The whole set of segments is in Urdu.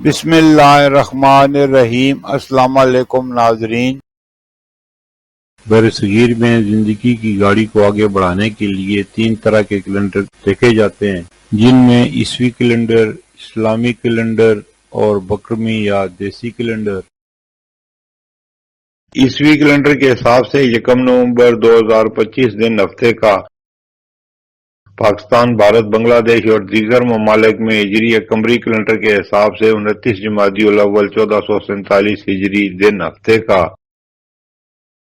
بسم اللہ الرحمن الرحیم۔ السلام علیکم ناظرین۔ برصغیر میں زندگی کی گاڑی کو آگے بڑھانے کے لیے 3 طرح کے کیلنڈر دیکھے جاتے ہیں، جن میں عیسوی کیلنڈر، اسلامی کیلنڈر اور بکرمی یا دیسی کیلنڈر۔ عیسوی کیلنڈر کے حساب سے 1 نومبر 2025 دن ہفتے کا پاکستان، بھارت، بنگلہ دیش اور دیگر ممالک میں ہجری یا قمری کیلنڈر کے حساب سے 29 جمادی الاول 1447 ہجری دن ہفتے کا،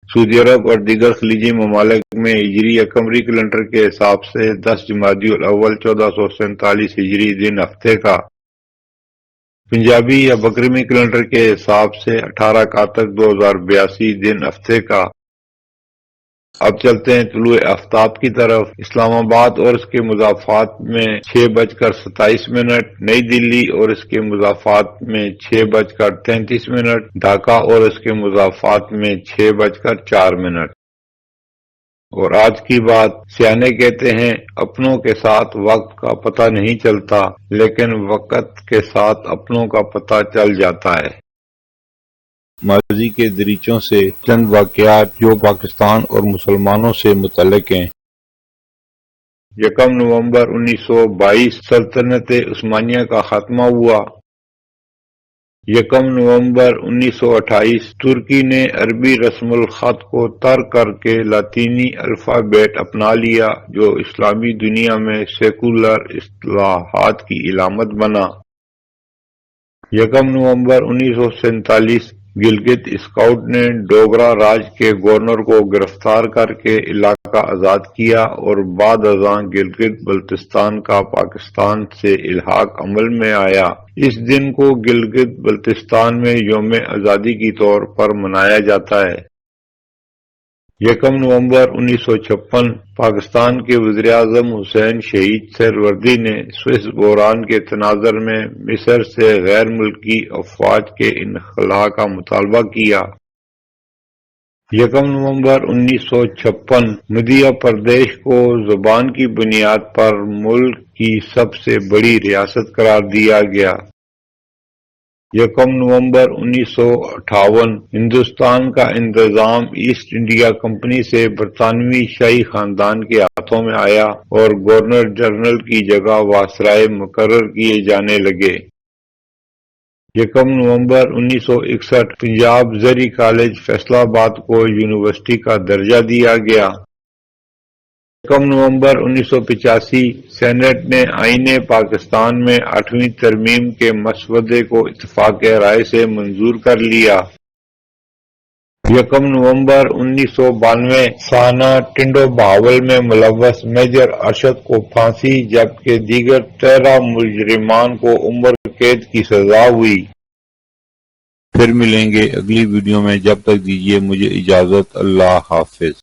سعودی عرب اور دیگر خلیجی ممالک میں ہجری یا قمری کیلنڈر کے حساب سے 10 جمادی الاول 1447 ہجری دن ہفتے کا، پنجابی یا بکرمی کیلنڈر کے حساب سے 18 کاتک 2082 دن ہفتے کا۔ اب چلتے ہیں طلوع آفتاب کی طرف۔ اسلام آباد اور اس کے مضافات میں 6:27، نئی دلی اور اس کے مضافات میں 6:33، ڈھاکہ اور اس کے مضافات میں 6:04۔ اور آج کی بات، سیانے کہتے ہیں اپنوں کے ساتھ وقت کا پتہ نہیں چلتا، لیکن وقت کے ساتھ اپنوں کا پتہ چل جاتا ہے۔ ماضی کے دریچوں سے چند واقعات جو پاکستان اور مسلمانوں سے متعلق ہیں۔ 1 نومبر 1922 سلطنت عثمانیہ کا خاتمہ ہوا۔ 1 نومبر 1928 ترکی نے عربی رسم الخط کو ترک کر کے لاطینی الفابیٹ اپنا لیا، جو اسلامی دنیا میں سیکولر اصلاحات کی علامت بنا۔ 1 نومبر 1947 گلگت اسکاؤٹ نے ڈوگرا راج کے گورنر کو گرفتار کر کے علاقہ آزاد کیا اور بعد ازاں گلگت بلتستان کا پاکستان سے الحاق عمل میں آیا۔ اس دن کو گلگت بلتستان میں یوم آزادی کے طور پر منایا جاتا ہے۔ 1 نومبر 1956 پاکستان کے وزیراعظم حسین شہید سہروردی نے سوئس بحران کے تناظر میں مصر سے غیر ملکی افواج کے انخلاء کا مطالبہ کیا۔ 1 نومبر 1956 مدھیہ پردیش کو زبان کی بنیاد پر ملک کی سب سے بڑی ریاست قرار دیا گیا۔ 1 نومبر 1958 ہندوستان کا انتظام ایسٹ انڈیا کمپنی سے برطانوی شاہی خاندان کے ہاتھوں میں آیا اور گورنر جنرل کی جگہ وائسرائے مقرر کیے جانے لگے۔ 1 نومبر 1961 پنجاب زرعی کالج فیصل آباد کو یونیورسٹی کا درجہ دیا گیا۔ 1 نومبر 1985 سینٹ نے آئین پاکستان میں 8ویں ترمیم کے مسودے کو اتفاق رائے سے منظور کر لیا۔ 1 نومبر 1992 سانحہ ٹنڈو بہاول میں ملوث میجر ارشد کو پھانسی جبکہ دیگر 13 مجرمان کو عمر قید کی سزا ہوئی۔ پھر ملیں گے اگلی ویڈیو میں، جب تک دیجیے مجھے اجازت، اللہ حافظ۔